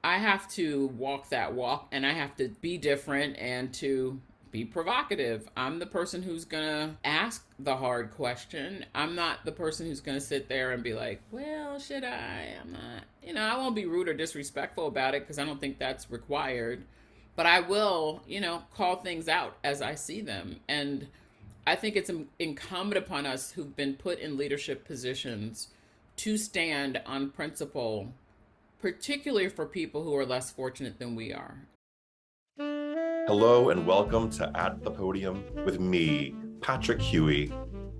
I have to walk that walk and I have to be different and to be provocative. I'm the person who's gonna ask the hard question. I'm not the person who's gonna sit there and be like, well, should I? I'm not. I won't be rude or disrespectful about it because I don't think that's required. But I will, call things out as I see them. And I think it's incumbent upon us who've been put in leadership positions to stand on principle, particularly for people who are less fortunate than we are. Hello and welcome to At the Podium with me, Patrick Huey.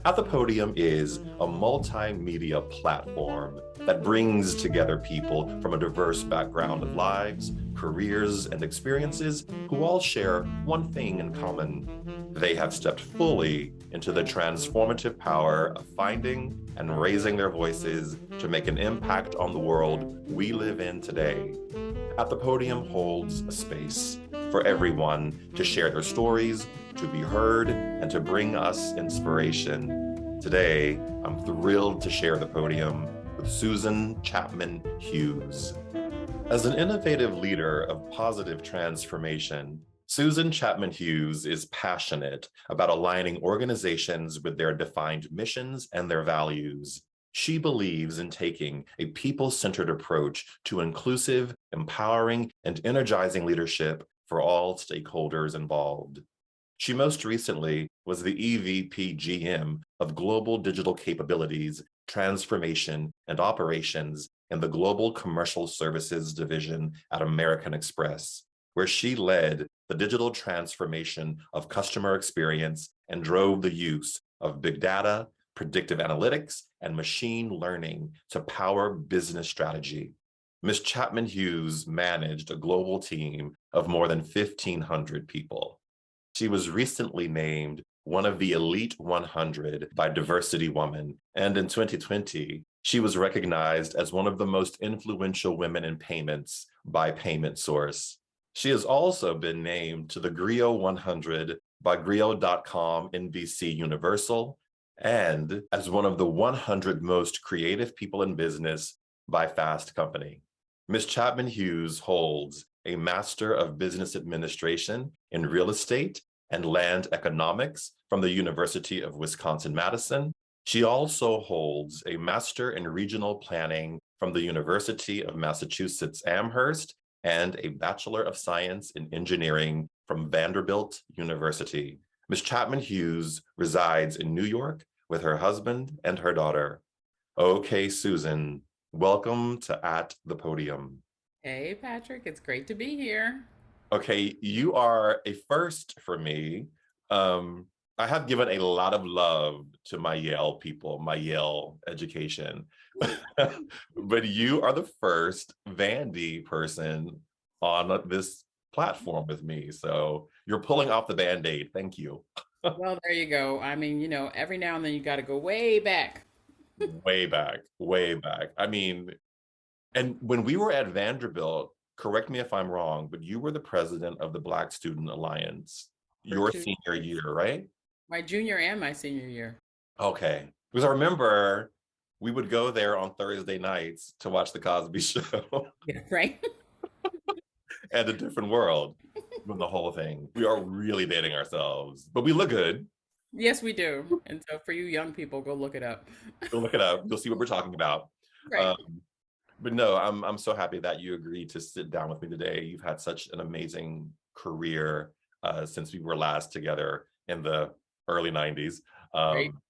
At the Podium is a multimedia platform that brings together people from a diverse background of lives, careers, and experiences who all share one thing in common. They have stepped fully into the transformative power of finding and raising their voices to make an impact on the world we live in today. At the Podium holds a space for everyone to share their stories, to be heard, and to bring us inspiration. Today, I'm thrilled to share the podium with Susan Chapman-Hughes. As an innovative leader of positive transformation, Susan Chapman-Hughes is passionate about aligning organizations with their defined missions and their values. She believes in taking a people-centered approach to inclusive, empowering, and energizing leadership for all stakeholders involved. She most recently was the EVP GM of Global Digital Capabilities, Transformation, and Operations in the Global Commercial Services Division at American Express, where she led the digital transformation of customer experience and drove the use of big data, predictive analytics, and machine learning to power business strategy. Ms. Chapman-Hughes managed a global team of more than 1,500 people. She was recently named one of the Elite 100 by Diversity Woman, and in 2020, she was recognized as one of the most influential women in payments by Payment Source. She has also been named to the Griot 100 by Griot.com NBC Universal, and as one of the 100 most creative people in business by Fast Company. Ms. Chapman-Hughes holds a Master of Business Administration in Real Estate and Land Economics from the University of Wisconsin-Madison. She also holds a Master in Regional Planning from the University of Massachusetts Amherst and a Bachelor of Science in Engineering from Vanderbilt University. Ms. Chapman-Hughes resides in New York with her husband and her daughter. Okay, Susan, welcome to At the Podium. Hey, Patrick, it's great to be here. Okay, you are a first for me. Um, I have given a lot of love to my Yale people, my Yale education, but you are the first Vandy person on this platform with me. So you're pulling off the Band-Aid. Thank you. Well, there you go. I mean, every now and then you got to go way back. Way back, way back. I mean, and when we were at Vanderbilt, correct me if I'm wrong, but you were the president of the Black Student Alliance For your two senior years, year, right? my junior and my senior year. Okay. Because I remember we would go there on Thursday nights to watch The Cosby Show Yeah, right? and A Different World from the whole thing. We are really dating ourselves, but we look good. Yes, we do. And so for you young people, go look it up. Go look it up. You'll see what we're talking about. Right. Um, but no, I'm so happy that you agreed to sit down with me today. You've had such an amazing career since we were last together in the early 90s. Right. Um,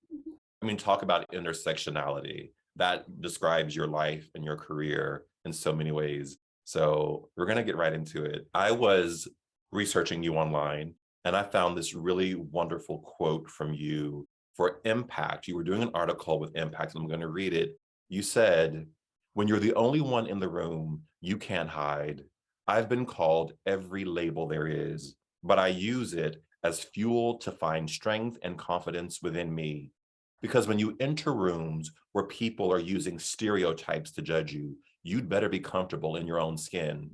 I mean, talk about intersectionality. That describes your life and your career in so many ways. So we're going to get right into it. I was researching you online and I found this really wonderful quote from you for impact. You were doing an article with impact, and I'm going to read it. You said, when you're the only one in the room, you can't hide. I've been called every label there is, but I use it as fuel to find strength and confidence within me. Because when you enter rooms where people are using stereotypes to judge you, you'd better be comfortable in your own skin.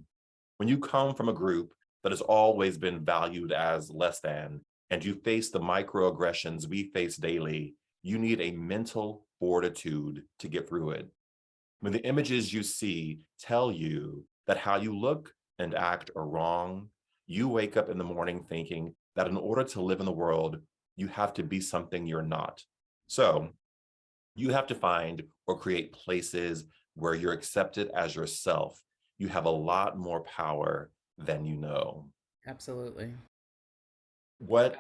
When you come from a group that has always been valued as less than, and you face the microaggressions we face daily, you need a mental fortitude to get through it. When the images you see tell you that how you look and act are wrong. You wake up in the morning thinking that in order to live in the world, you have to be something you're not. So you have to find or create places where you're accepted as yourself. You have a lot more power than you know. Absolutely. What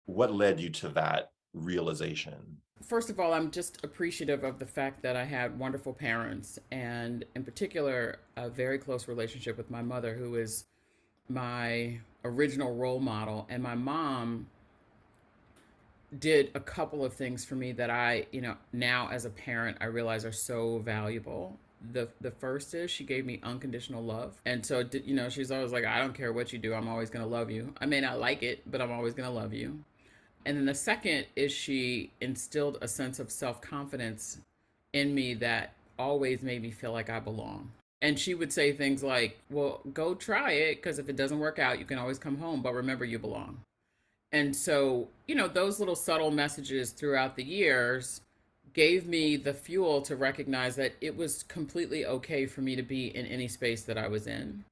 what led you to that realization? First of all, I'm just appreciative of the fact that I had wonderful parents, and in particular, a very close relationship with my mother, who is my original role model. And my mom did a couple of things for me that now as a parent, I realize are so valuable. The first is she gave me unconditional love. And so, she's always like, I don't care what you do, I'm always going to love you. I may not like it, but I'm always going to love you. And then the second is she instilled a sense of self confidence in me that always made me feel like I belong. And she would say things like, well, go try it, because if it doesn't work out, you can always come home. But remember, you belong. And so, those little subtle messages throughout the years gave me the fuel to recognize that it was completely okay for me to be in any space that I was in.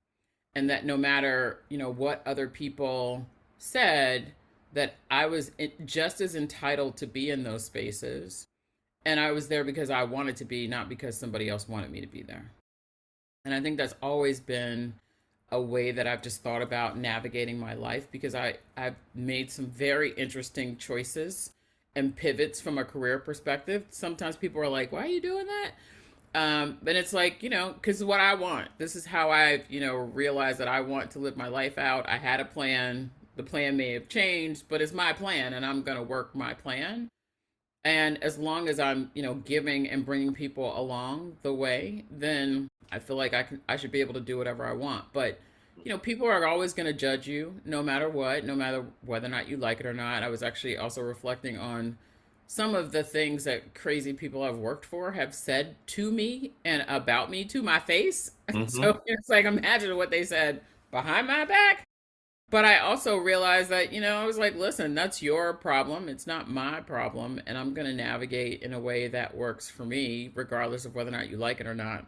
And that no matter, what other people said, that I was just as entitled to be in those spaces. And I was there because I wanted to be, not because somebody else wanted me to be there. And I think that's always been a way that I've just thought about navigating my life, because I've made some very interesting choices and pivots from a career perspective. Sometimes people are like, why are you doing that? But it's like, because what I want, this is how I've, realized that I want to live my life out. I had a plan. The plan may have changed, but it's my plan, and I'm going to work my plan. And as long as I'm, giving and bringing people along the way, then I feel like I should be able to do whatever I want. But, people are always going to judge you no matter what, no matter whether or not you like it or not. I was actually also reflecting on some of the things that crazy people I've worked for have said to me and about me to my face. Mm-hmm. So it's like, imagine what they said behind my back. But I also realized that, I was like, listen, that's your problem. It's not my problem. And I'm going to navigate in a way that works for me, regardless of whether or not you like it or not.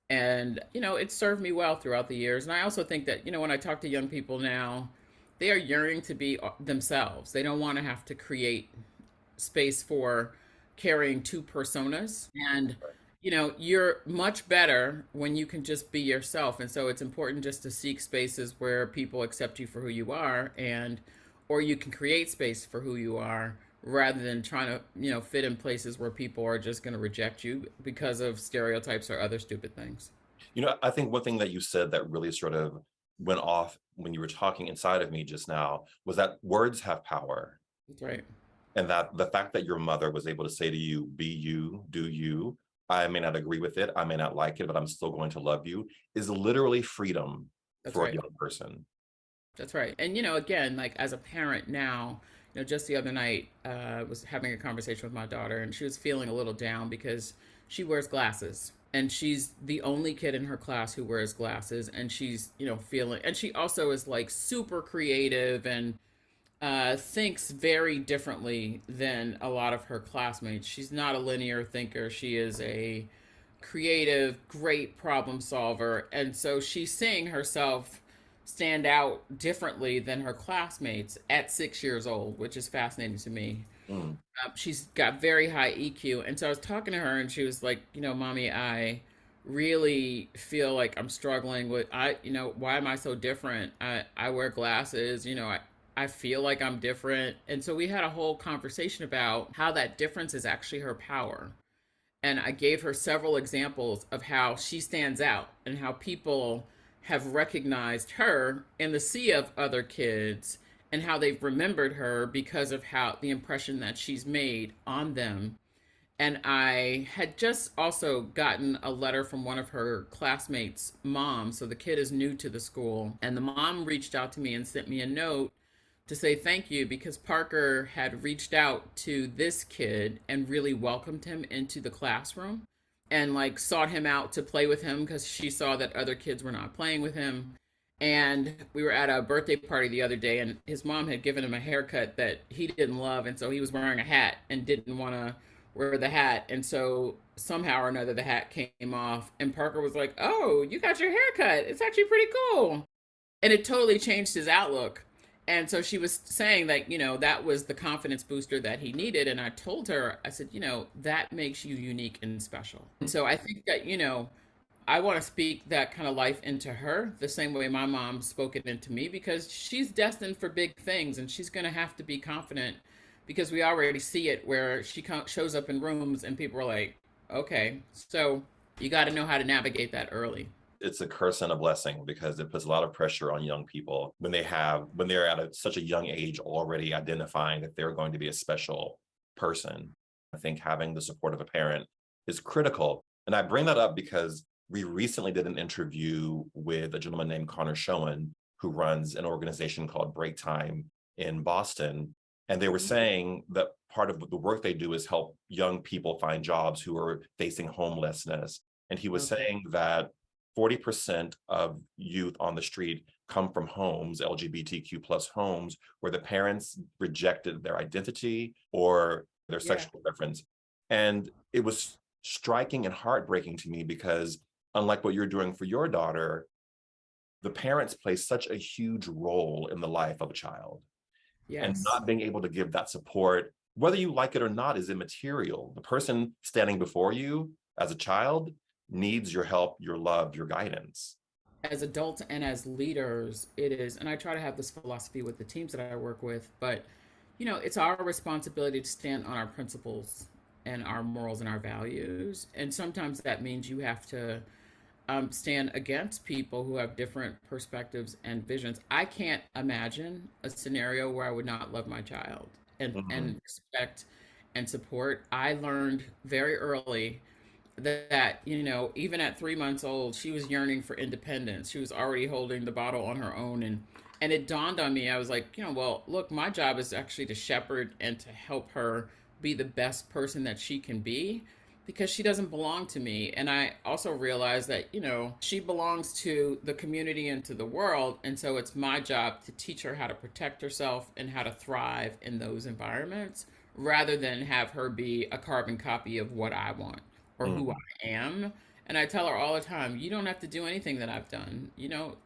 And, it served me well throughout the years. And I also think that, when I talk to young people now, they are yearning to be themselves. They don't want to have to create space for carrying two personas. And you're much better when you can just be yourself. And so it's important just to seek spaces where people accept you for who you are, or you can create space for who you are, rather than trying to, fit in places where people are just going to reject you because of stereotypes or other stupid things. I think one thing that you said that really sort of went off when you were talking inside of me just now was that words have power. That's right. And that the fact that your mother was able to say to you, be you, do you, I may not agree with it, I may not like it, but I'm still going to love you, is literally freedom That's for a right. young person. That's right. And, again, like as a parent now, just the other night, I was having a conversation with my daughter, and she was feeling a little down because she wears glasses. And she's the only kid in her class who wears glasses. And she's, feeling, and she also is like super creative and thinks very differently than a lot of her classmates. She's not a linear thinker. She is a creative, great problem solver. And so she's seeing herself stand out differently than her classmates at 6 years old, which is fascinating to me. Mm. She's got very high EQ. And so I was talking to her, and she was like, Mommy, I really feel like I'm struggling with, why am I so different? I wear glasses, I feel like I'm different. And so we had a whole conversation about how that difference is actually her power. And I gave her several examples of how she stands out and how people have recognized her in the sea of other kids, and how they've remembered her because of how the impression that she's made on them. And I had just also gotten a letter from one of her classmates' moms. So the kid is new to the school. And the mom reached out to me and sent me a note to say thank you, because Parker had reached out to this kid and really welcomed him into the classroom, and like sought him out to play with him because she saw that other kids were not playing with him. And we were at a birthday party the other day, and his mom had given him a haircut that he didn't love. And so he was wearing a hat and didn't want to wear the hat. And so somehow or another, the hat came off, and Parker was like, "Oh, you got your hair cut. It's actually pretty cool." And it totally changed his outlook. And so she was saying that, that was the confidence booster that he needed. And I told her, I said, that makes you unique and special. And so I think that, I want to speak that kind of life into her the same way my mom spoke it into me, because she's destined for big things and she's going to have to be confident, because we already see it where she shows up in rooms and people are like, okay, so you got to know how to navigate that early. It's a curse and a blessing because it puts a lot of pressure on young people when they're at such a young age already identifying that they're going to be a special person. I think having the support of a parent is critical. And I bring that up because we recently did an interview with a gentleman named Connor Schoen, who runs an organization called Break Time in Boston. And they were saying that part of the work they do is help young people find jobs who are facing homelessness. And he was saying that 40% of youth on the street come from homes, LGBTQ plus homes, where the parents rejected their identity or their sexual preference. And it was striking and heartbreaking to me because, unlike what you're doing for your daughter, the parents play such a huge role in the life of a child. And not being able to give that support, whether you like it or not, is immaterial. The person standing before you as a child needs your help, your love, your guidance. As adults and as leaders, it is, and I try to have this philosophy with the teams that I work with, but it's our responsibility to stand on our principles and our morals and our values. And sometimes that means you have to stand against people who have different perspectives and visions. I can't imagine a scenario where I would not love my child and respect and support. I learned very early that even at 3 months old, she was yearning for independence. She was already holding the bottle on her own, and it dawned on me. I was like, well, look, my job is actually to shepherd and to help her be the best person that she can be, because she doesn't belong to me. And I also realized that she belongs to the community and to the world, and so it's my job to teach her how to protect herself and how to thrive in those environments, rather than have her be a carbon copy of what I want or who I am. And I tell her all the time, you don't have to do anything that I've done.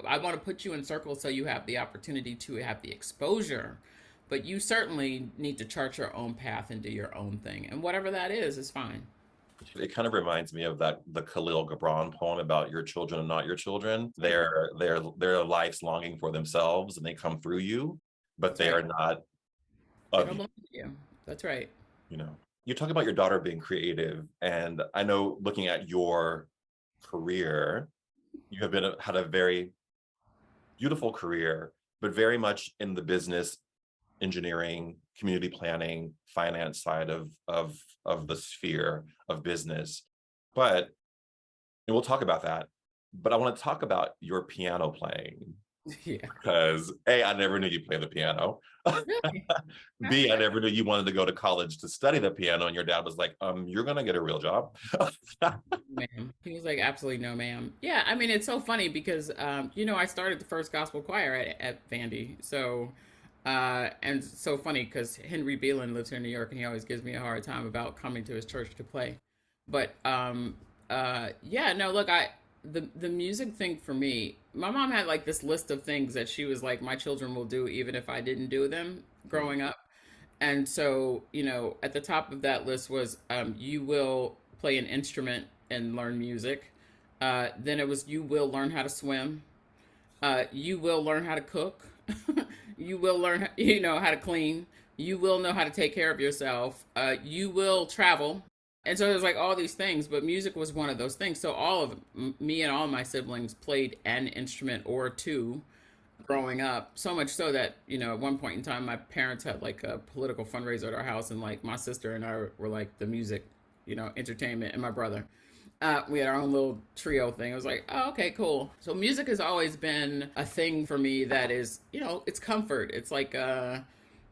I want to put you in circles so you have the opportunity to have the exposure, but you certainly need to chart your own path and do your own thing. And whatever that is fine. It kind of reminds me of the Khalil Gibran poem about your children and not your children. They're life's longing for themselves and they come through you, but they are not They of don't you. belong to you. That's right. You talk about your daughter being creative, and I know, looking at your career, you have had a very beautiful career, but very much in the business, engineering, community planning, finance side of the sphere of business. And we'll talk about that. But I want to talk about your piano playing. Yeah. Because A, I never knew you played the piano. Really? B, I never knew you wanted to go to college to study the piano, and your dad was like, you're gonna get a real job. Ma'am. He was like, absolutely no, ma'am. Yeah, I mean, it's so funny because, I started the first gospel choir at Vandy. So, and it's so funny because Henry Beelan lives here in New York, and he always gives me a hard time about coming to his church to play. But, yeah, no, look, the music thing for me, my mom had like this list of things that she was like, my children will do even if I didn't do them growing up. And so, at the top of that list was, you will play an instrument and learn music. Then it was, you will learn how to swim. You will learn how to cook. You will learn, how to clean. You will know how to take care of yourself. You will travel. And so there's like all these things, but music was one of those things. So all of me and all of my siblings played an instrument or two growing up, so much so that at one point in time my parents had like a political fundraiser at our house, and like my sister and I were like the music, entertainment, and my brother, we had our own little trio thing. It was like, oh, okay, cool. So music has always been a thing for me that is, it's comfort. It's like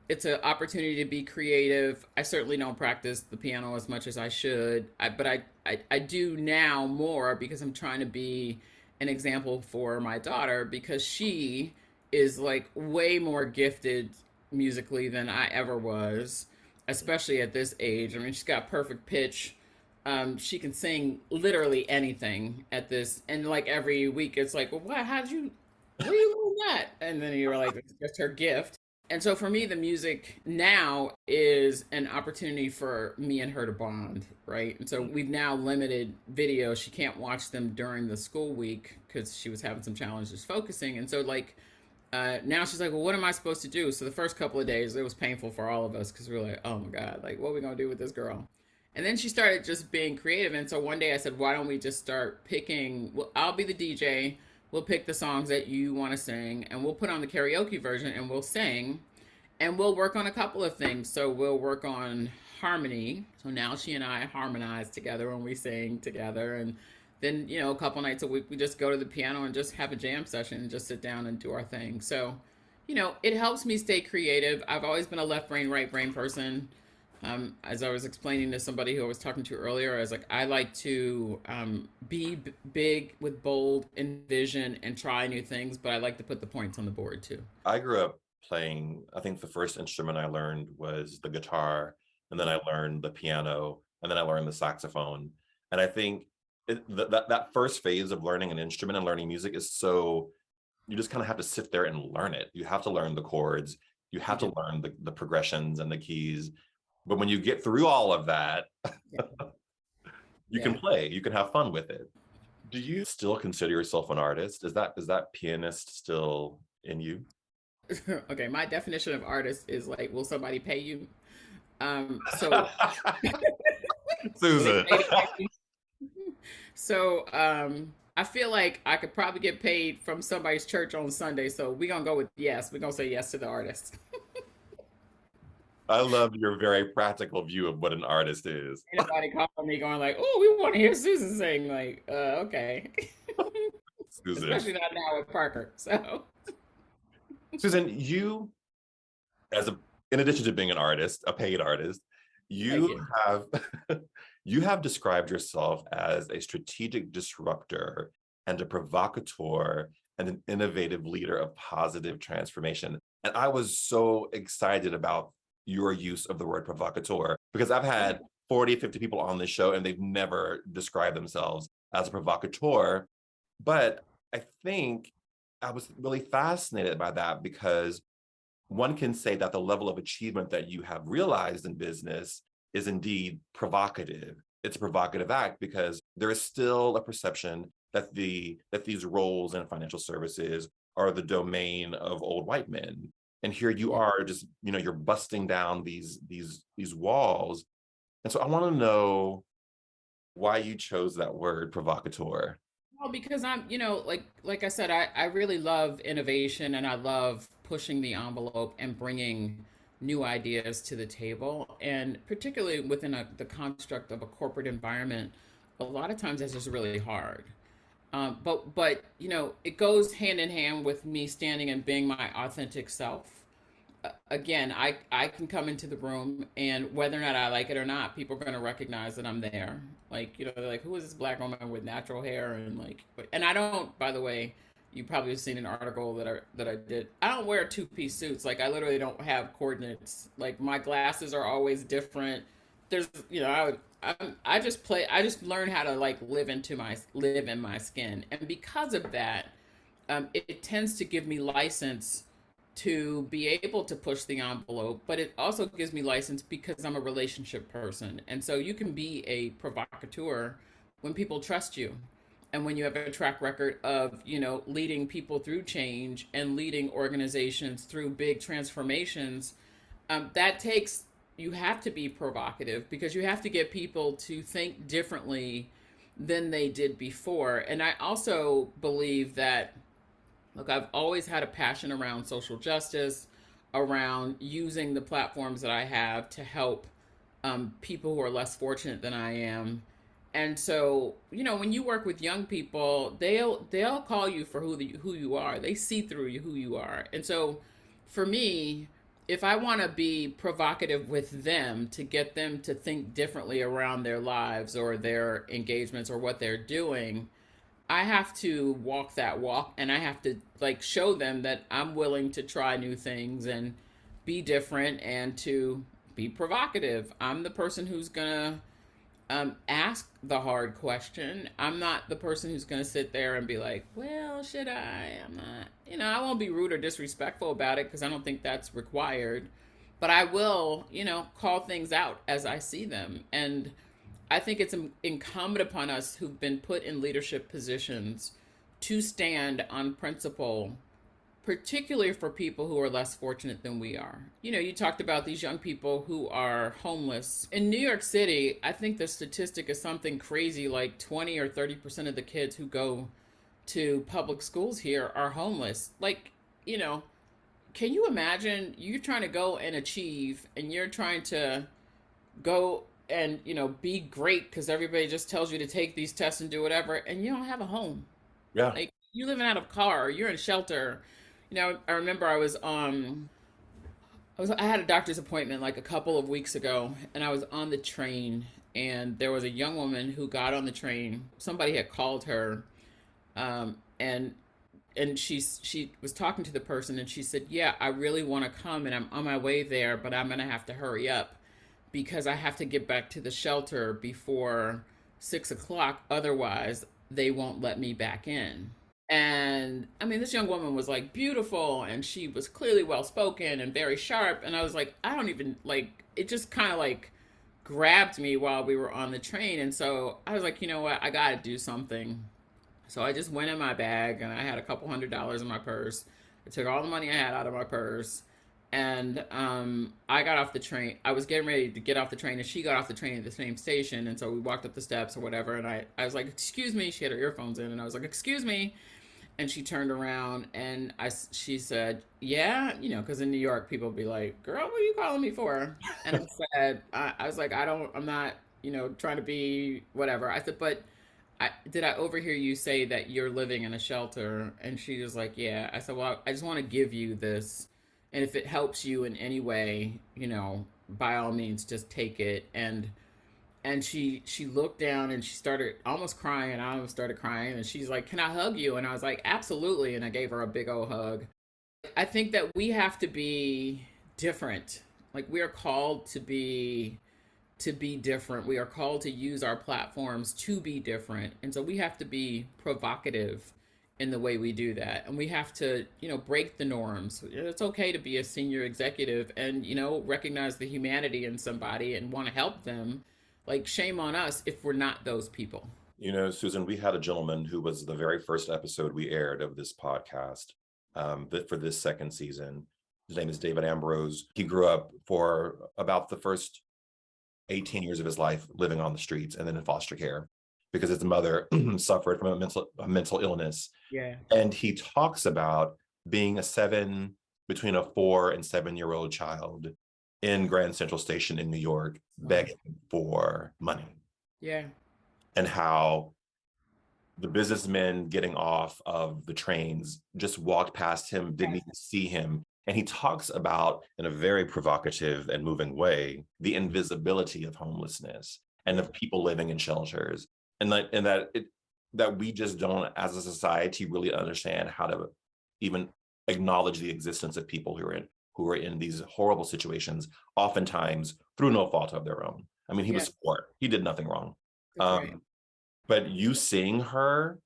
it's an opportunity to be creative. I certainly don't practice the piano as much as I should, but I do now more because I'm trying to be an example for my daughter, because she is like way more gifted musically than I ever was. especially at this age. I mean, she's got perfect pitch. She can sing literally anything at this, and like every week, it's like, well, what? How did you? Where you learn that? And then you're like, it's just her gift. And so for me, the music now is an opportunity for me and her to bond, right? And so we've now limited videos. She can't watch them during the school week because she was having some challenges focusing. And so, like, now she's like, well, what am I supposed to do? So the first couple of days, it was painful for all of us because we were like, oh my God, like, what are we going to do with this girl? And then she started just being creative. And so one day I said, why don't we just start picking? Well, I'll be the DJ. We'll pick the songs that you want to sing, and we'll put on the karaoke version and we'll sing. And we'll work on a couple of things. So we'll work on harmony. So now she and I harmonize together when we sing together. And then, a couple nights a week, we just go to the piano and just have a jam session and just sit down and do our thing. So, it helps me stay creative. I've always been a left brain, right brain person. As I was explaining to somebody who I was talking to earlier, I was like, I like to be big with bold and vision and try new things, but I like to put the points on the board too. I grew up playing, I think the first instrument I learned was the guitar, and then I learned the piano, and then I learned the saxophone. And I think that first phase of learning an instrument and learning music is so, you just kind of have to sit there and learn it. You have to learn the chords, you have to learn the progressions and the keys. But when you get through all of that, you can play, you can have fun with it. Do you still consider yourself an artist? Is that pianist still in you? Okay, my definition of artist is like, will somebody pay you? So Susan. So I feel like I could probably get paid from somebody's church on Sunday. So we're gonna go with yes. We're gonna say yes to the artist. I love your very practical view of what an artist is. Anybody calling me going like, oh, we want to hear Susan sing, like, okay. Susan. Especially not now with Parker. So Susan, you, in addition to being an artist, a paid artist, you have you have described yourself as a strategic disruptor and a provocateur and an innovative leader of positive transformation. And I was so excited about your use of the word provocateur because I've had 40, 50 people on this show and they've never described themselves as a provocateur. But I think I was really fascinated by that because one can say that the level of achievement that you have realized in business is indeed provocative. It's a provocative act because there is still a perception that these roles in financial services are the domain of old white men. And here you are just, you're busting down these walls. And so I want to know why you chose that word provocateur. well, because I'm, like I said, I really love innovation and I love pushing the envelope and bringing new ideas to the table. And particularly within the construct of a corporate environment, a lot of times that's just really hard. But it goes hand in hand with me standing and being my authentic self. Again, I can come into the room, and whether or not I like it or not, people are going to recognize that I'm there. Like, they're like, who is this black woman with natural hair? And like, and I don't, by the way, you probably have seen an article that I did. I don't wear two-piece suits. Like, I literally don't have coordinates. Like, my glasses are always different. There's, I just learn how to like live in my skin. And because of that, it tends to give me license to be able to push the envelope, but it also gives me license because I'm a relationship person. And so you can be a provocateur when people trust you. And when you have a track record of, leading people through change and leading organizations through big transformations, you have to be provocative because you have to get people to think differently than they did before. And I also believe that, look, I've always had a passion around social justice, around using the platforms that I have to help people who are less fortunate than I am. And so, when you work with young people, they'll call you for who you are. They see through who you are. And so, for me, if I want to be provocative with them to get them to think differently around their lives or their engagements or what they're doing, I have to walk that walk, and I have to like show them that I'm willing to try new things and be different and to be provocative. I'm the person who's gonna ask the hard question. I'm not the person who's going to sit there and be like, well, should I? I'm not. I won't be rude or disrespectful about it because I don't think that's required. But I will, call things out as I see them. And I think it's incumbent upon us who've been put in leadership positions to stand on principle, particularly for people who are less fortunate than we are. You talked about these young people who are homeless. In New York City, I think the statistic is something crazy like 20 or 30% of the kids who go to public schools here are homeless. Like, can you imagine you're trying to go and achieve and you're trying to go and, be great because everybody just tells you to take these tests and do whatever, and you don't have a home. Yeah. Like, you're living out of a car, you're in shelter. I remember I had a doctor's appointment like a couple of weeks ago, and I was on the train, and there was a young woman who got on the train. Somebody had called her, and she was talking to the person, and she said, "Yeah, I really want to come, and I'm on my way there, but I'm gonna have to hurry up because I have to get back to the shelter before 6 o'clock. Otherwise, they won't let me back in." And I mean, this young woman was like beautiful and she was clearly well spoken and very sharp. And I was like, I don't even like it, just kind of like grabbed me while we were on the train. And so I was like, you know what? I got to do something. So I just went in my bag and I had a couple $100s in my purse. I took all the money I had out of my purse. And I got off the train. I was getting ready to get off the train, and she got off the train at the same station. And so we walked up the steps or whatever. And I was like, "Excuse me." She had her earphones in, and I was like, "Excuse me." And she turned around and she said, "Yeah," because in New York, people be like, "Girl, what are you calling me for?" And I said, I was like, I'm not, trying to be whatever. I said, "But did I overhear you say that you're living in a shelter?" And she was like, "Yeah." I said, "Well, I just want to give you this. And if it helps you in any way, by all means, just take it." And she looked down and she started almost crying, and I almost started crying, and she's like, "Can I hug you?" And I was like, "Absolutely." And I gave her a big old hug. I think that we have to be different. Like, we are called to be different. We are called to use our platforms to be different. And so we have to be provocative in the way we do that. And we have to, break the norms. It's okay to be a senior executive and, recognize the humanity in somebody and want to help them. Like, shame on us if we're not those people. Susan, we had a gentleman who was the very first episode we aired of this podcast for this second season. His name is David Ambrose. He grew up for about the first 18 years of his life living on the streets and then in foster care because his mother suffered from a mental illness. Yeah. And he talks about being between a 4 and 7-year-old child in Grand Central Station in New York, begging for money. Yeah. And how the businessmen getting off of the trains just walked past him, didn't even see him. And he talks about, in a very provocative and moving way, the invisibility of homelessness and of people living in shelters, and that we just don't, as a society, really understand how to even acknowledge the existence of people who are in these horrible situations, oftentimes through no fault of their own. I mean, he was 4; he did nothing wrong. Right. But you seeing her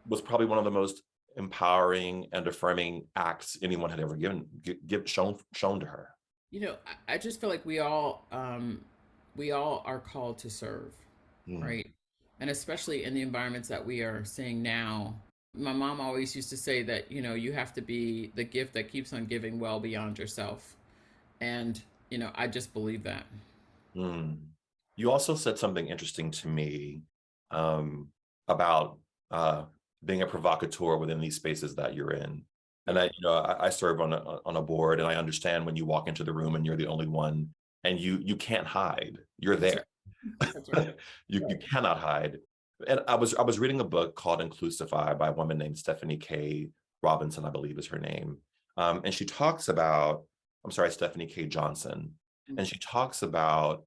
was probably one of the most empowering and affirming acts anyone had ever shown to her. I just feel like we all are called to serve, right? And especially in the environments that we are seeing now. My mom always used to say that, you have to be the gift that keeps on giving well beyond yourself. And, I just believe that. You also said something interesting to me about being a provocateur within these spaces that you're in. And I serve on a board, and I understand when you walk into the room and you're the only one, and you can't hide. You're there. That's right. You cannot hide. And I was reading a book called Inclusify by a woman named Stephanie K. Robinson, I believe is her name. And she talks about, Stephanie K. Johnson. And she talks about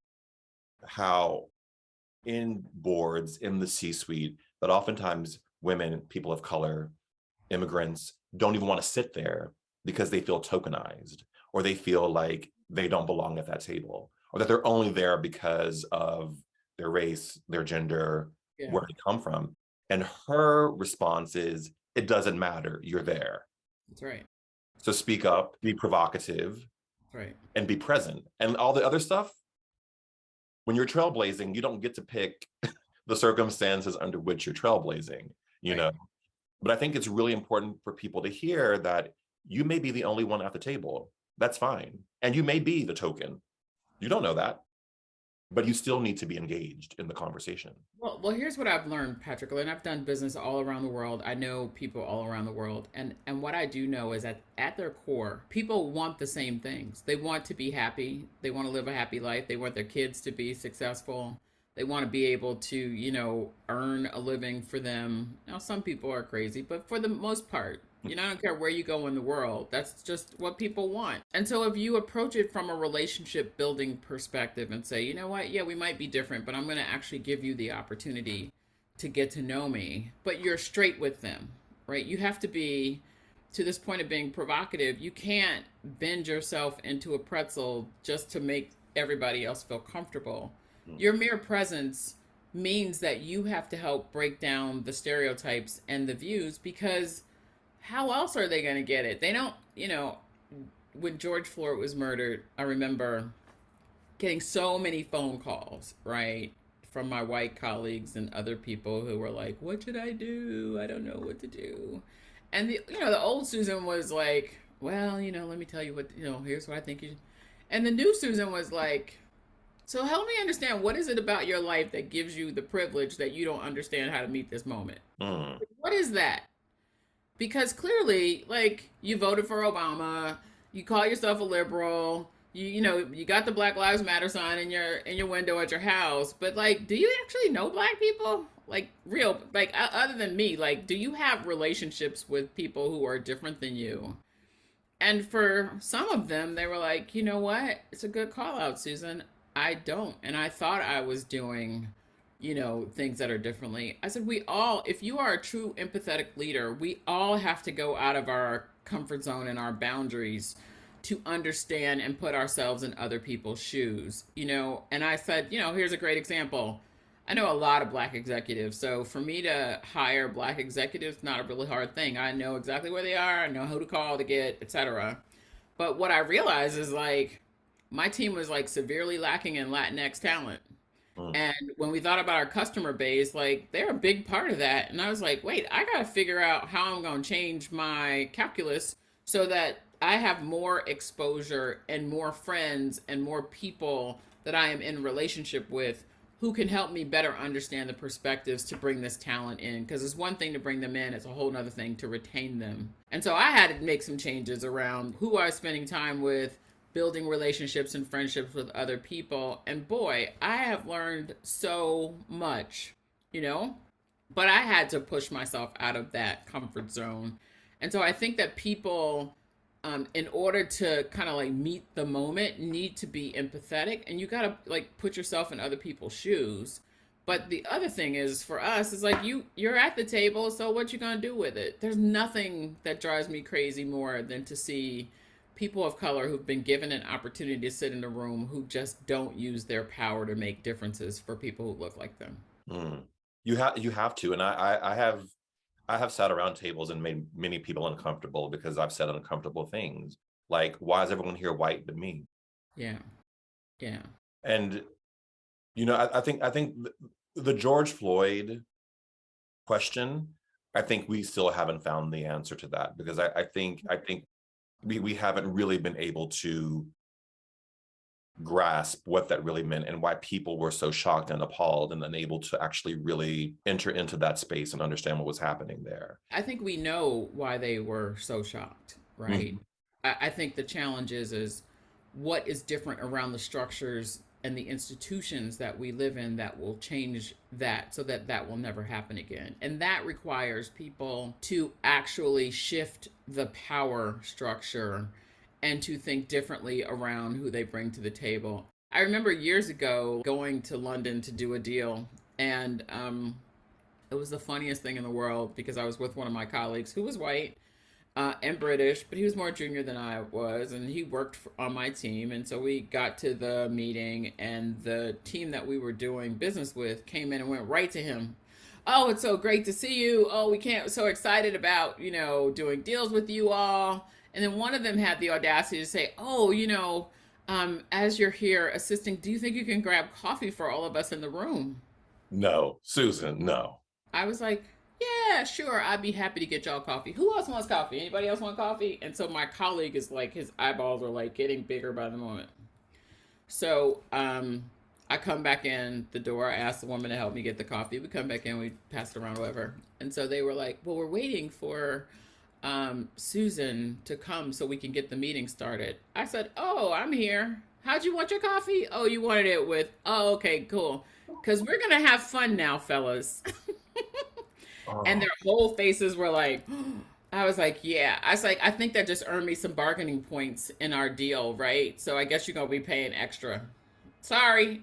how in boards, in the C-suite, that oftentimes women, people of color, immigrants don't even want to sit there because they feel tokenized, or they feel like they don't belong at that table, or that they're only there because of their race, their gender, Yeah, where they come from. And her response is, it doesn't matter, you're there. that's right. So speak up, be provocative, Right. and be present. And all the other stuff, when you're trailblazing, you don't get to pick the circumstances under which you're trailblazing, you Right. know. But I think it's really important for people to hear that you may be the only one at the table. That's fine. And you may be the token. You don't know that, but you still need to be engaged in the conversation. Well, here's what I've learned, Patrick. And I've done business all around the world. I know people all around the world, and what I do know is that at their core, people want the same things. They want to be happy. They want to live a happy life. They want their kids to be successful. They want to be able to, earn a living for them. Now, some people are crazy, but for the most part, I don't care where you go in the world. That's just what people want. And so if you approach it from a relationship building perspective and say, you know what, yeah, we might be different, but I'm going to actually give you the opportunity to get to know me, but you're straight with them, right? You have to be, to this point of being provocative, you can't bend yourself into a pretzel just to make everybody else feel comfortable. Your mere presence means that you have to help break down the stereotypes and the views, because how else are they going to get it? They don't, when George Floyd was murdered, I remember getting so many phone calls, right, from my white colleagues and other people who were like, "What should I do? I don't know what to do." And the old Susan was like, "Well, let me tell you what, here's what I think you should." And the new Susan was like, "So help me understand, what is it about your life that gives you the privilege that you don't understand how to meet this moment? Mm. What is that?" Because clearly, like, you voted for Obama, you call yourself a liberal, you got the Black Lives Matter sign in your window at your house, but like, do you actually know black people? Like, real, like, other than me, like, do you have relationships with people who are different than you? And for some of them, they were like, you know what? It's a good call out, Susan. I don't. And I thought I was doing, things that are differently. I said, we all, if you are a true empathetic leader, we all have to go out of our comfort zone and our boundaries to understand and put ourselves in other people's shoes, And I said, here's a great example. I know a lot of black executives. So for me to hire black executives, not a really hard thing. I know exactly where they are. I know who to call to get, etc. But what I realized is, like, my team was like severely lacking in Latinx talent. Mm. And when we thought about our customer base, like, they're a big part of that. And I was like, wait, I got to figure out how I'm going to change my calculus so that I have more exposure and more friends and more people that I am in relationship with who can help me better understand the perspectives to bring this talent in. Because it's one thing to bring them in, it's a whole other thing to retain them. And so I had to make some changes around who I was spending time with, building relationships and friendships with other people. And boy, I have learned so much, you know? But I had to push myself out of that comfort zone. And so I think that people, in order to kind of like meet the moment, need to be empathetic, and you got to like put yourself in other people's shoes. But the other thing is, for us, is like, you're at the table, so what you gonna do with it? There's nothing that drives me crazy more than to see people of color who've been given an opportunity to sit in a room who just don't use their power to make differences for people who look like them. Mm. You have to, and I have sat around tables and made many people uncomfortable because I've said uncomfortable things, like, why is everyone here white but me? Yeah, yeah, And I think the George Floyd question, I think we still haven't found the answer to that, because I think we haven't really been able to grasp what that really meant and why people were so shocked and appalled and unable to actually really enter into that space and understand what was happening there. I think we know why they were so shocked, right? Mhm. I think the challenge is what is different around the structures and the institutions that we live in that will change that, so that that will never happen again. And that requires people to actually shift the power structure and to think differently around who they bring to the table. I remember years ago going to London to do a deal, and it was the funniest thing in the world, because I was with one of my colleagues who was white, and British, but he was more junior than I was, and he worked on my team. And so we got to the meeting, and the team that we were doing business with came in and went right to him. Oh, it's so great to see you. Oh, we can't, so excited about, doing deals with you all. And then one of them had the audacity to say, oh, as you're here assisting, do you think you can grab coffee for all of us in the room? No, Susan, no. I was like, yeah, sure. I'd be happy to get y'all coffee. Who else wants coffee? Anybody else want coffee? And so my colleague is like, his eyeballs are like getting bigger by the moment. So I come back in the door. I ask the woman to help me get the coffee. We come back in, we pass it around, whatever. And so they were like, well, we're waiting for Susan to come so we can get the meeting started. I said, oh, I'm here. How'd you want your coffee? Oh, you wanted it with, oh, okay, cool. Because we're going to have fun now, fellas. And Oh, their whole faces were like, I was like, yeah. I was like, I think that just earned me some bargaining points in our deal, right? So I guess you're going to be paying extra. Sorry.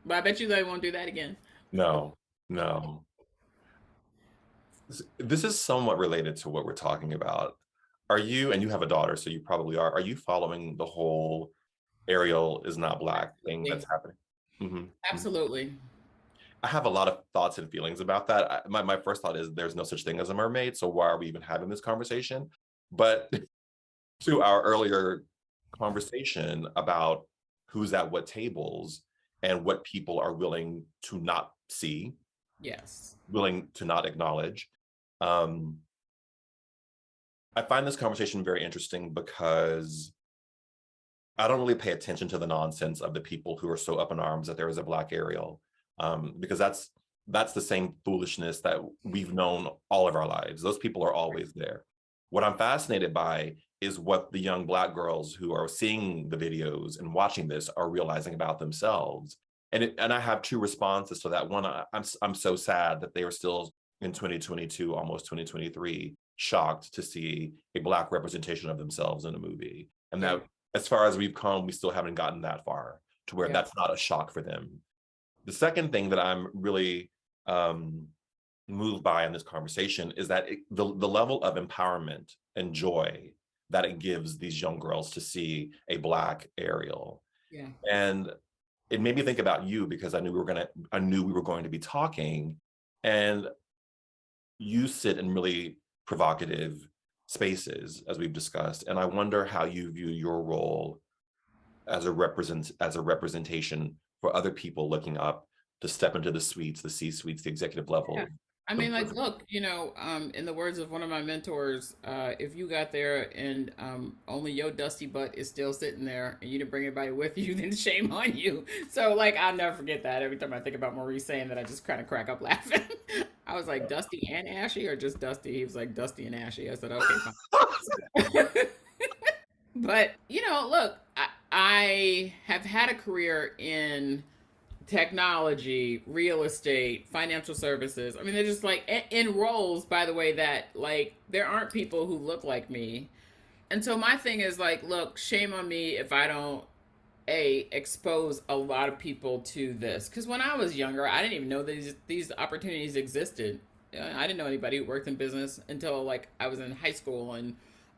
But I bet you they won't do that again. no, no. This is somewhat related to what we're talking about. Are you, and you have a daughter, so you probably are you following the whole Ariel is not black thing that's Absolutely. happening? Mhm. Absolutely. I have a lot of thoughts and feelings about that. My first thought is there's no such thing as a mermaid, so why are we even having this conversation? But to our earlier conversation about who's at what tables and what people are willing to not see, Yes. willing to not acknowledge. Um, I find this conversation very interesting because I don't really pay attention to the nonsense of the people who are so up in arms that there is a black Ariel, because that's the same foolishness that we've known all of our lives. Those people are always there. What I'm fascinated by is what the young black girls who are seeing the videos and watching this are realizing about themselves. And I have two responses to that. One, I'm so sad that they are still in 2022, almost 2023, shocked to see a black representation of themselves in a movie, and Yeah. that as far as we've come, we still haven't gotten that far to where Yeah. that's not a shock for them. The second thing that I'm really um, moved by in this conversation is that the level of empowerment and joy that it gives these young girls to see a black Ariel. Yeah. And it made me think about you because I knew we were going to be talking, and you sit in really provocative spaces as we've discussed, and I wonder how you view your role as a representation for other people looking up to step into the suites, the C suites, the executive Yeah. level. I mean, like, look, in the words of one of my mentors, if you got there and only your dusty butt is still sitting there and you didn't bring anybody with you, then shame on you. So, like, I'll never forget that. Every time I think about Maurice saying that, I just kind of crack up laughing. I was like, Dusty and Ashy, or just Dusty? He was like, Dusty and Ashy. I said, okay, fine. But, look, I have had a career in technology, real estate, financial services. I mean, they're just like in roles, by the way, that like there aren't people who look like me. And so my thing is like, look, shame on me if I don't expose a lot of people to this. Because when I was younger, I didn't even know these opportunities existed. I didn't know anybody who worked in business until like I was in high school, and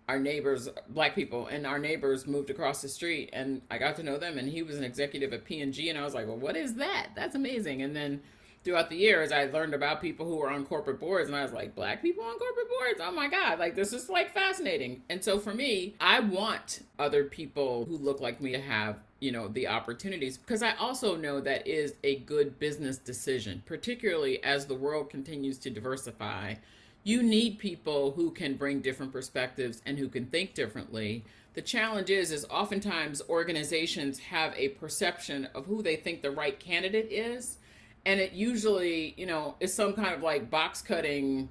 our neighbors, black people, and our neighbors moved across the street, and I got to know them. And he was an executive at P&G, and I was like, well, what is that? That's amazing. And then throughout the years, I learned about people who were on corporate boards, and I was like, black people on corporate boards? Oh my God, like this is like fascinating. And so for me, I want other people who look like me to have, the opportunities, because I also know that is a good business decision, particularly as the world continues to diversify. You need people who can bring different perspectives and who can think differently. The challenge is oftentimes organizations have a perception of who they think the right candidate is, and it usually, is some kind of like box cutting,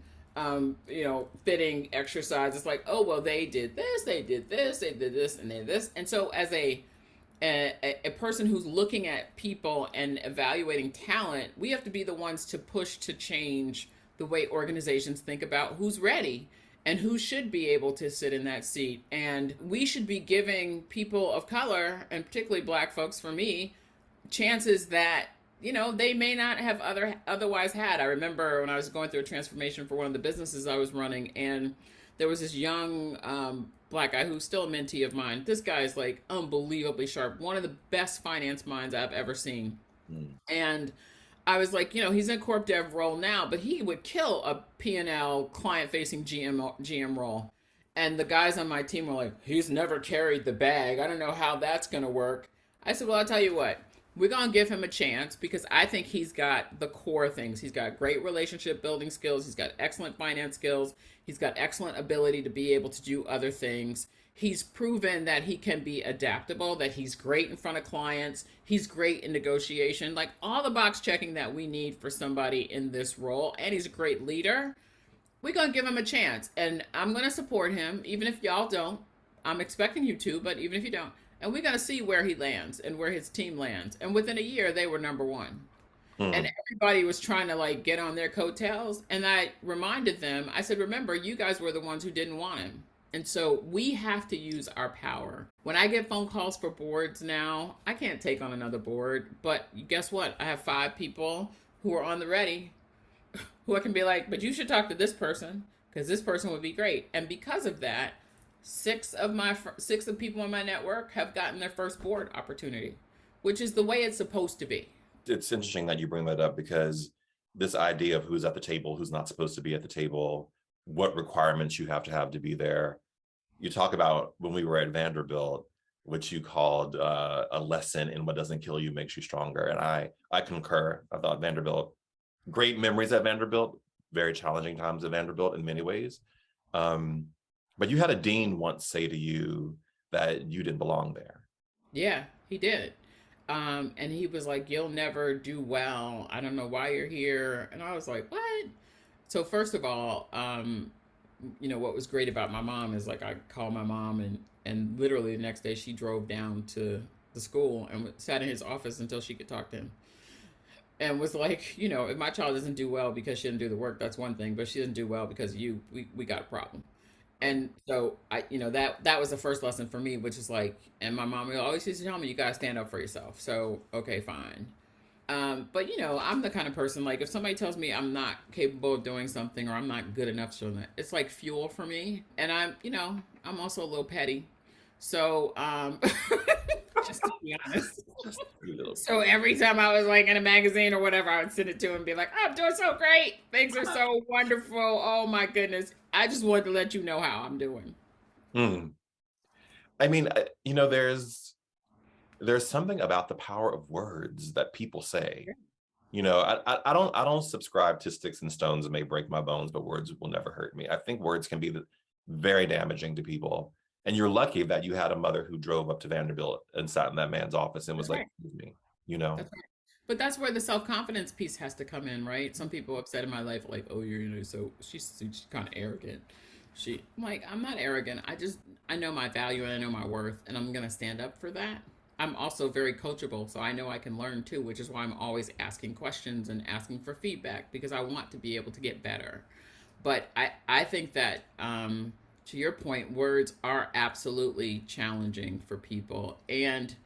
fitting exercise. It's like, oh well, they did this, they did this, they did this, and they did this. And so as a person who's looking at people and evaluating talent, we have to be the ones to push to change the way organizations think about who's ready and who should be able to sit in that seat. And we should be giving people of color, and particularly black folks for me, chances that they may not have otherwise had. I remember when I was going through a transformation for one of the businesses I was running, and there was this young black guy who's still a mentee of mine. This guy is like unbelievably sharp, one of the best finance minds I've ever seen. Mm. And I was like, he's in a corp dev role now, but he would kill a P&L client facing GM role. And the guys on my team were like, he's never carried the bag. I don't know how that's going to work. I said, well, I'll tell you what, we're going to give him a chance because I think he's got the core things. He's got great relationship building skills. He's got excellent finance skills. He's got excellent ability to be able to do other things. He's proven that he can be adaptable, that he's great in front of clients. He's great in negotiation, like all the box checking that we need for somebody in this role. And he's a great leader. We're going to give him a chance. And I'm going to support him, even if y'all don't. I'm expecting you to, but even if you don't. And we're going to see where he lands and where his team lands. And within a year, they were number one. And everybody was trying to like get on their coattails. And I reminded them, I said, remember, you guys were the ones who didn't want him. And so we have to use our power. When I get phone calls for boards now, I can't take on another board. But guess what? I have 5 people who are on the ready, who I can be like, but you should talk to this person because this person would be great. And because of that, 6 of the people in my network have gotten their first board opportunity, which is the way it's supposed to be. It's interesting that you bring that up because this idea of who's at the table, who's not supposed to be at the table, what requirements you have to be there. You talk about when we were at Vanderbilt, which you called a lesson in what doesn't kill you makes you stronger. And I concur. I thought Vanderbilt, great memories at Vanderbilt, very challenging times at Vanderbilt in many ways. But you had a dean once say to you that you didn't belong there. Yeah, he did. And he was like, you'll never do well. I don't know why you're here. And I was like, what? So first of all, what was great about my mom is like I called my mom and literally the next day she drove down to the school and sat in his office until she could talk to him. And was like, if my child doesn't do well because she didn't do the work, that's one thing, but she doesn't do well because we got a problem. And so that was the first lesson for me, which is like, and my mom always used to tell me, you gotta stand up for yourself. So, okay, fine. But I'm the kind of person, like if somebody tells me I'm not capable of doing something or I'm not good enough for that, it's like fuel for me. And I'm also a little petty. So, just to be honest. So every time I was like in a magazine or whatever, I would send it to him and be like, I'm doing so great. Things are so wonderful. Oh my goodness. I just wanted to let you know how I'm doing. I mean, there's something about the power of words that people say. I don't subscribe to sticks and stones may break my bones, but words will never hurt me. I think words can be very damaging to people. And you're lucky that you had a mother who drove up to Vanderbilt and sat in that man's office and was like, excuse me, That's right. But that's where the self-confidence piece has to come in, right? Some people upset in my life, like, oh, so she's kind of arrogant. I'm like, I'm not arrogant. I know my value and I know my worth, and I'm going to stand up for that. I'm also very coachable, so I know I can learn too, which is why I'm always asking questions and asking for feedback because I want to be able to get better. But I think that, to your point, words are absolutely challenging for people. And,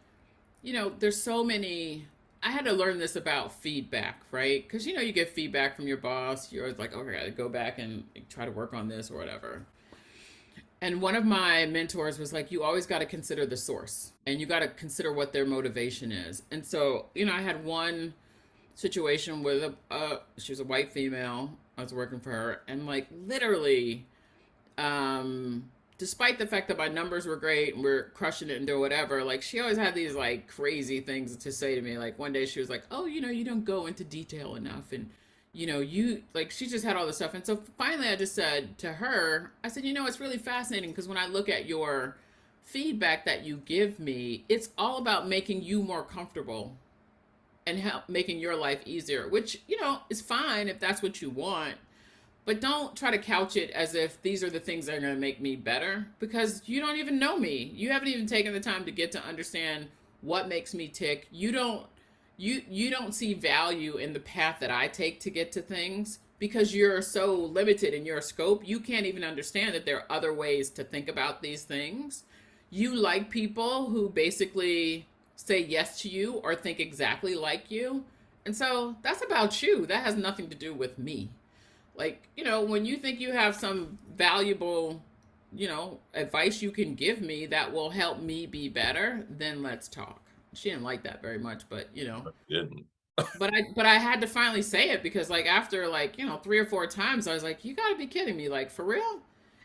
there's so many, I had to learn this about feedback, right? Because, you get feedback from your boss. You're always like, okay, I gotta go back and try to work on this or whatever. And one of my mentors was like, you always got to consider the source and you got to consider what their motivation is. And so, I had one situation with she was a white female. I was working for her and like literally, despite the fact that my numbers were great and we're crushing it and doing whatever, like she always had these like crazy things to say to me. Like one day she was like, oh, you don't go into detail enough. And, you like, she just had all this stuff. And so finally I just said to her, I said, it's really fascinating because when I look at your feedback that you give me, it's all about making you more comfortable and making your life easier, which, is fine if that's what you want. But don't try to couch it as if these are the things that are going to make me better because you don't even know me. You haven't even taken the time to get to understand what makes me tick. You don't see value in the path that I take to get to things because you're so limited in your scope. You can't even understand that there are other ways to think about these things. You like people who basically say yes to you or think exactly like you. And so that's about you. That has nothing to do with me. Like, when you think you have some valuable, advice you can give me that will help me be better, then let's talk. She didn't like that very much, but Didn't. but I had to finally say it because like after like, 3 or 4 times I was like, you got to be kidding me, like for real?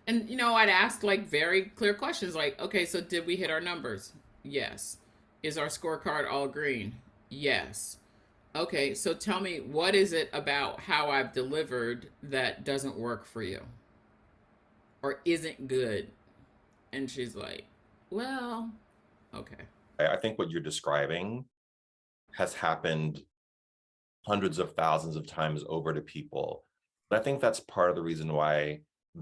And I'd ask like very clear questions like, okay, so did we hit our numbers? Yes. Is our scorecard all green? Yes. Okay, so tell me, what is it about how I've delivered that doesn't work for you or isn't good? And she's like, well, okay. I think what you're describing has happened hundreds of thousands of times over to people. But I think that's part of the reason why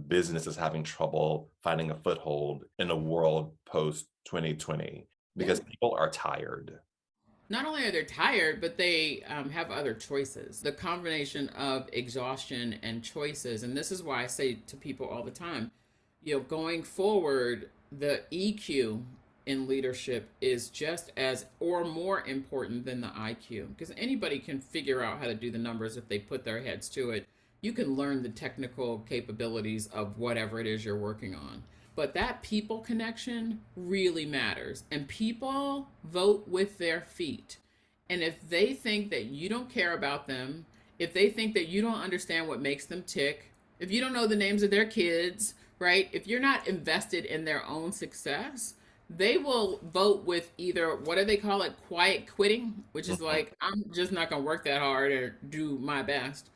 business is having trouble finding a foothold in a world post 2020, because Yeah. people are tired. Not only are they tired, but they have other choices. The combination of exhaustion and choices. And this is why I say to people all the time, going forward, the EQ in leadership is just as or more important than the IQ, because anybody can figure out how to do the numbers if they put their heads to it. You can learn the technical capabilities of whatever it is you're working on. But that people connection really matters. And people vote with their feet. And if they think that you don't care about them, if they think that you don't understand what makes them tick, if you don't know the names of their kids, right? If you're not invested in their own success, they will vote with either, what do they call it, quiet quitting, which is Mhm. like, I'm just not going to work that hard or do my best,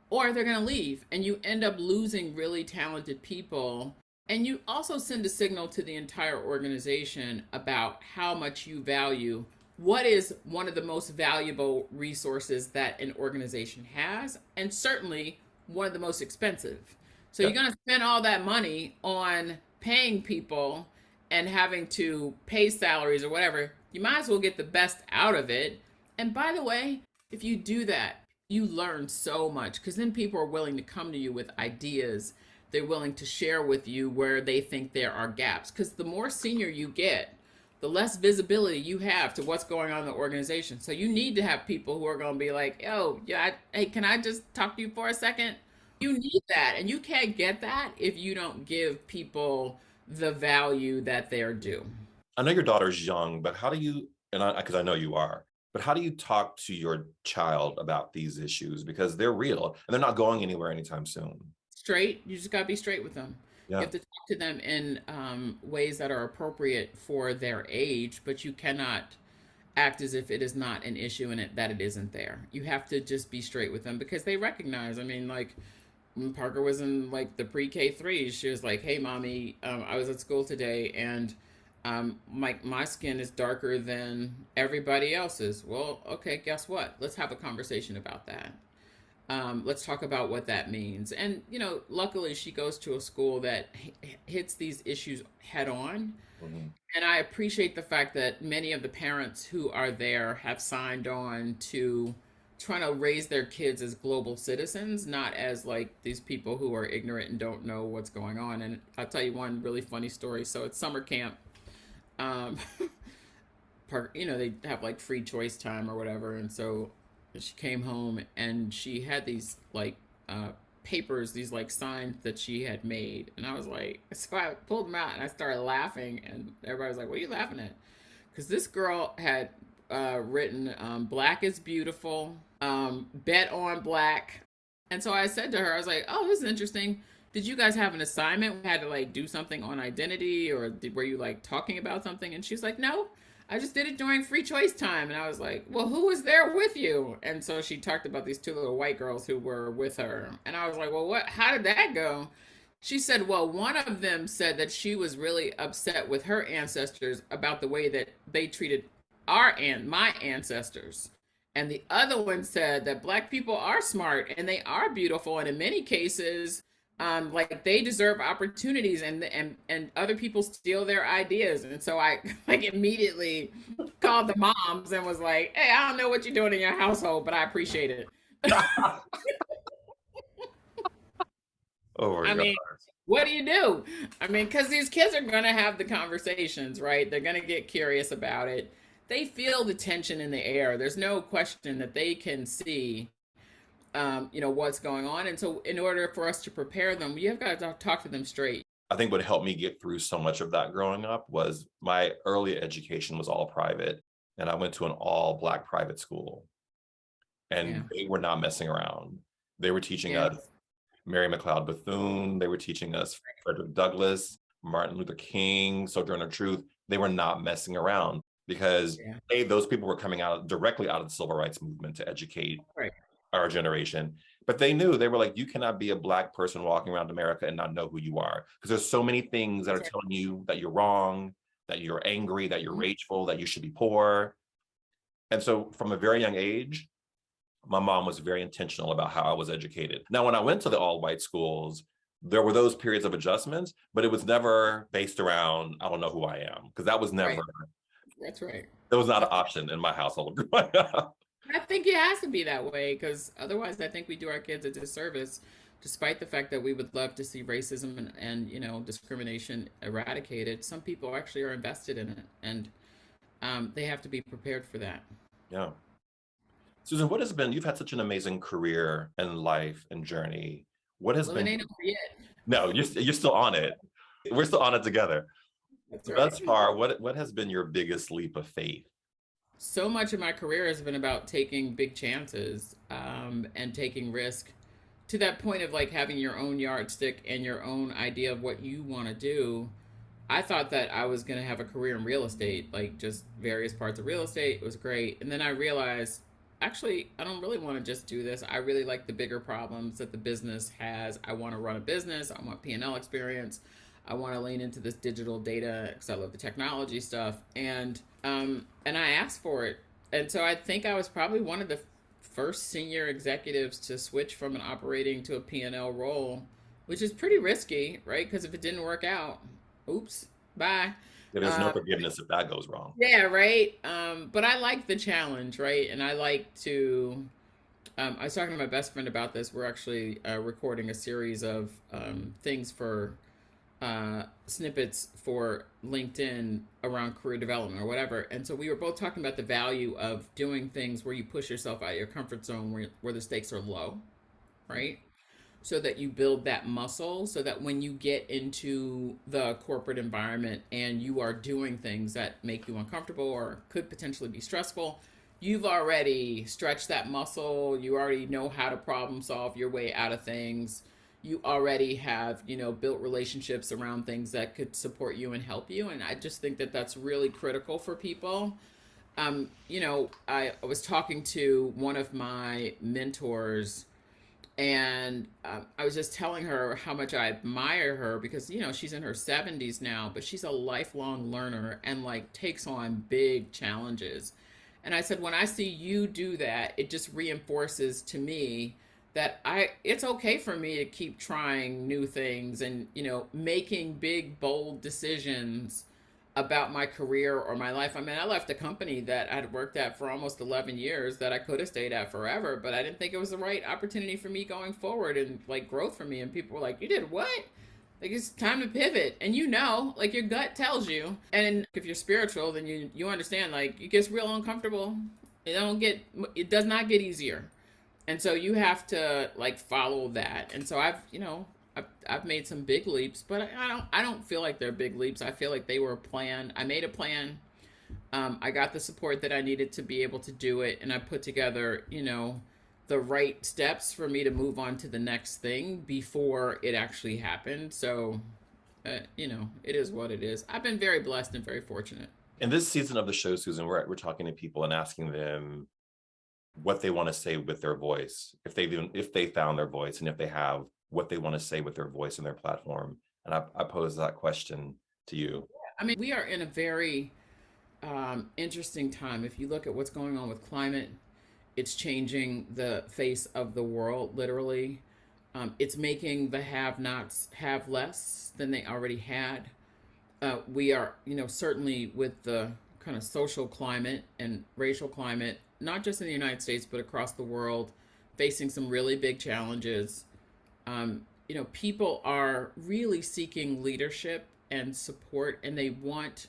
or they're going to leave. And you end up losing really talented people. And you also send a signal to the entire organization about how much you value what is one of the most valuable resources that an organization has, and certainly one of the most expensive. So you're Yeah. going to spend all that money on paying people and having to pay salaries or whatever. You might as well get the best out of it. And by the way, if you do that, you learn so much because then people are willing to come to you with ideas. They're willing to share with you where they think there are gaps. Because the more senior you get, the less visibility you have to what's going on in the organization. So you need to have people who are going to be like, "Yo, yeah, hey, can I just talk to you for a second?" You need that, and you can't get that if you don't give people the value that they're due. I know your daughter's young, but how do you, and because I know you are, but how do you talk to your child about these issues? Because they're real and they're not going anywhere anytime soon. Straight, you just got to be straight with them. You Yeah. have to talk to them in ways that are appropriate for their age, but you cannot act as if it is not an issue and that it isn't there. You have to just be straight with them because they recognize. I mean, like when Parker was in like the pre-K three, she was like, "Hey, mommy, I was at school today and my skin is darker than everybody else's." Well, okay, guess what? Let's have a conversation about that. Let's talk about what that means. And luckily, she goes to a school that hits these issues head on, Mhm. and I appreciate the fact that many of the parents who are there have signed on to trying to raise their kids as global citizens, not as like these people who are ignorant and don't know what's going on. And I'll tell you one really funny story. So it's summer camp. Um, they have like free choice time or whatever. And so she came home and she had these like uh, papers, these like signs that she had made. And I was like, so I pulled them out and I started laughing. And everybody was like, what are you laughing at? Because this girl had written, Black is beautiful, bet on black. And so I said to her, I was like, oh, this is interesting. Did you guys have an assignment? We had to like do something on identity, or were you like talking about something? And she's like, no, I just did it during free choice time. And I was like, well, who was there with you? And so she talked about these two little white girls who were with her. And I was like, well, how did that go? She said, well, one of them said that she was really upset with her ancestors about the way that they treated my ancestors. And the other one said that black people are smart and they are beautiful, and in many cases, like they deserve opportunities, and other people steal their ideas. And so I like immediately called the moms and was like, "Hey, I don't know what you're doing in your household, but I appreciate it." Oh my I God. mean, what do you do? I mean, because these kids are going to have the conversations, right? They're going to get curious about it. They feel the tension in the air. There's no question that they can see what's going on. And so in order for us to prepare them, you have got to talk to them straight. I think what helped me get through so much of that growing up was my early education was all private, and I went to an all Black private school, Yeah. and they were not messing around. They were teaching Yeah. us Mary McLeod Bethune. They were teaching us Frederick Douglass, Martin Luther King, Sojourner Truth. They were not messing around because Yeah. A, those people were coming out directly out of the civil rights movement to educate Right. our generation. But they knew, they were like, you cannot be a Black person walking around America and not know who you are. Because there's so many things that are That's right. telling you that you're wrong, that you're angry, that you're Mhm. rageful, that you should be poor. And so from a very young age, my mom was very intentional about how I was educated. Now, when I went to the all white schools, there were those periods of adjustments, but it was never based around, I don't know who I am, because that was never, Right. That's right. that was not an That's option in my household growing up. I think it has to be that way because otherwise, I think we do our kids a disservice, despite the fact that we would love to see racism and discrimination eradicated. Some people actually are invested in it, and they have to be prepared for that. Yeah. Susan, what has been, you've had such an amazing career and life and journey. What has Well, it been, ain't over yet. no, you're still on it. We're still on it together. That's Thus right. far, what has been your biggest leap of faith? So much of my career has been about taking big chances and taking risk to that point of like having your own yardstick and your own idea of what you want to do. I thought that I was going to have a career in real estate, like just various parts of real estate. It was great. And then I realized, actually, I don't really want to just do this. I really like the bigger problems that the business has. I want to run a business. I want P&L experience. I want to lean into this digital data because I love the technology stuff. And I asked for it. And so I think I was probably one of the first senior executives to switch from an operating to a P&L role, which is pretty risky, right? Because if it didn't work out, oops, bye. There's no Uh, forgiveness if that goes wrong. yeah, right. But I like the challenge, right? And I like to. I was talking to my best friend about this. We're actually recording a series of things for snippets for LinkedIn around career development or whatever. And so we were both talking about the value of doing things where you push yourself out of your comfort zone where the stakes are low, right? So that you build that muscle so that when you get into the corporate environment and you are doing things that make you uncomfortable or could potentially be stressful, you've already stretched that muscle. You already know how to problem solve your way out of things. You already have, built relationships around things that could support you and help you. And I just think that that's really critical for people. I was talking to one of my mentors and I was just telling her how much I admire her because she's in her 70s now, but she's a lifelong learner and like takes on big challenges. And I said, when I see you do that, it just reinforces to me that it's okay for me to keep trying new things and making big bold decisions about my career or my life. I mean, I left a company that I'd worked at for almost 11 years that I could have stayed at forever, but I didn't think it was the right opportunity for me going forward and like growth for me. And people were like, you did what? Like, it's time to pivot. And like your gut tells you. And if you're spiritual, then you understand, like, it gets real uncomfortable. It does not get easier. And so you have to like follow that. And so I've made some big leaps, but I don't feel like they're big leaps. I feel like they were a plan. I made a plan. I got the support that I needed to be able to do it, and I put together, the right steps for me to move on to the next thing before it actually happened. So, it is what it is. I've been very blessed and very fortunate. In this season of the show, Susan, we're talking to people and asking them what they want to say with their voice, if they found their voice, and if they have, what they want to say with their voice and their platform. And I pose that question to you. I mean, we are in a very interesting time. If you look at what's going on with climate, it's changing the face of the world, literally. It's making the have-nots have less than they already had. We are, certainly with the kind of social climate and racial climate, not just in the United States, but across the world, facing some really big challenges. People are really seeking leadership and support, and they want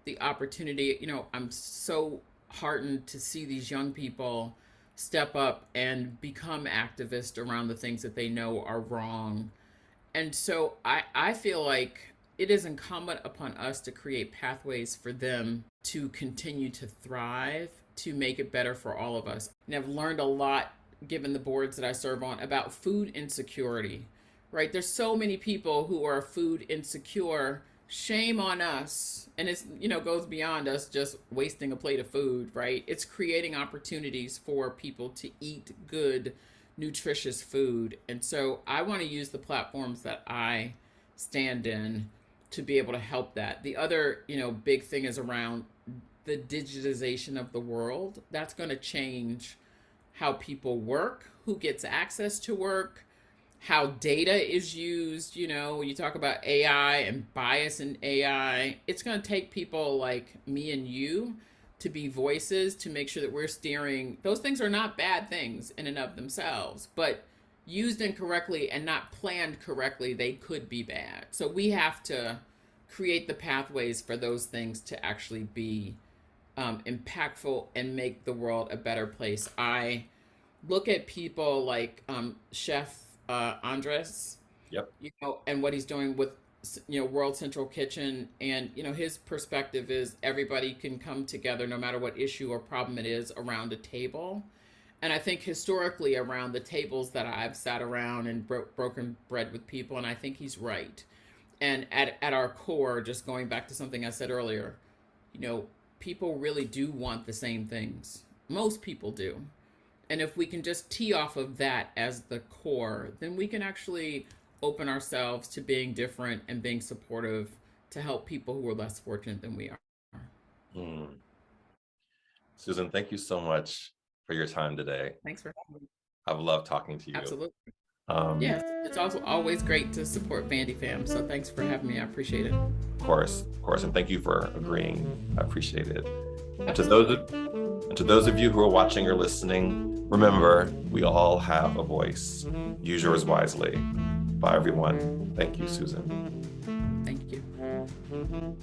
the opportunity. I'm so heartened to see these young people step up and become activists around the things that they know are wrong. And so I feel like it is incumbent upon us to create pathways for them to continue to thrive, to make it better for all of us. And I've learned a lot, given the boards that I serve on, about food insecurity, right? There's so many people who are food insecure. Shame on us. And it's, goes beyond us just wasting a plate of food, right? It's creating opportunities for people to eat good, nutritious food. And so I want to use the platforms that I stand in to be able to help that. The other, big thing is around the digitization of the world. That's going to change how people work, who gets access to work, how data is used. You talk about AI and bias in AI. It's going to take people like me and you to be voices to make sure that we're steering. Those things are not bad things in and of themselves, but used incorrectly and not planned correctly, they could be bad. So we have to create the pathways for those things to actually be impactful and make the world a better place. I look at people like Chef Andres, Yep. And what he's doing with World Central Kitchen, and his perspective is everybody can come together no matter what issue or problem it is around a table. And I think historically around the tables that I've sat around and broken bread with people, and I think he's right. And at our core, just going back to something I said earlier, people really do want the same things. Most people do. And if we can just tee off of that as the core, then we can actually open ourselves to being different and being supportive to help people who are less fortunate than we are. Susan, thank you so much for your time today. Thanks for having me. I've loved talking to you. Absolutely. Yes, it's also always great to support Vandy Fam. So thanks for having me. I appreciate it. Of course. And thank you for agreeing. I appreciate it. And to those of you who are watching or listening, remember, we all have a voice. Use yours wisely. Bye, everyone. Thank you, Susan. Thank you.